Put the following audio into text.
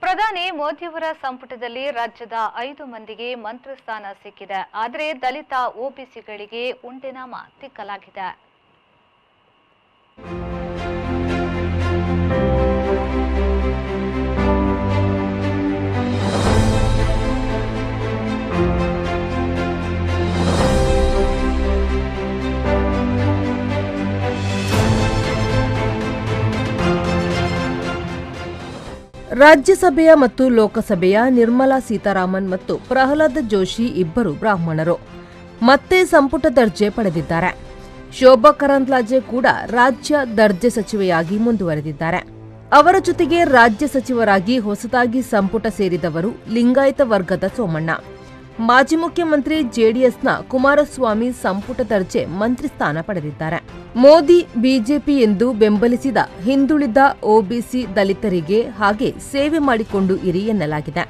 ಪ್ರಧಾನಿ ಮೋದಿಯವರ ಸಂಪುಟದಲ್ಲಿ ರಾಜ್ಯದ 5 ಮಂದಿಗೆ ಮಂತ್ರಿ ಸ್ಥಾನ ಸಿಕ್ಕಿದೆ. ಆದರೆ ದಲಿತ ಒಬಿಸಿಗಳಿಗೆ ಉಂಡೆನಾಮ ತಿಕ್ಕಲಾಗಿದೆ. ರಾಜ್ಯಸಭೆಯ ಮತ್ತು ಲೋಕಸಭೆಯ ನಿರ್ಮಲಾ ಸೀತಾರಾಮನ್ ಮತ್ತು ಪ್ರಹ್ಲಾದ್ ಜೋಶಿ ಇಬ್ಬರು ಬ್ರಾಹ್ಮಣರು ಮತ್ತೆ ಸಂಪುಟ ದರ್ಜೆ ಪಡೆದಿದ್ದಾರೆ. ಶೋಭಾ ಕರಂದ್ಲಾಜೆ ಕೂಡ ರಾಜ್ಯ ದರ್ಜೆ ಸಚಿವೆಯಾಗಿ ಮುಂದುವರೆದಿದ್ದಾರೆ. ಅವರ ಜೊತೆಗೆ ರಾಜ್ಯ ಸಚಿವರಾಗಿ ಹೊಸದಾಗಿ ಸಂಪುಟ ಸೇರಿದವರು ಲಿಂಗಾಯತ ವರ್ಗದ ಸೋಮಣ್ಣ. ಮಾಜಿ ಮುಖ್ಯಮಂತ್ರಿ ಜೆಡಿಎಸ್ನ ಕುಮಾರಸ್ವಾಮಿ ಸಂಪುಟ ದರ್ಜೆ ಮಂತ್ರಿ ಸ್ಥಾನ ಪಡೆದಿದ್ದಾರೆ. ಮೋದಿ ಬಿಜೆಪಿ ಎಂದು ಬೆಂಬಲಿಸಿದ ಹಿಂದುಳಿದ ಒಬಿಸಿ ದಲಿತರಿಗೆ ಹಾಗೆ ಸೇವೆ ಮಾಡಿಕೊಂಡು ಇರಿ ಎನ್ನಲಾಗಿದೆ.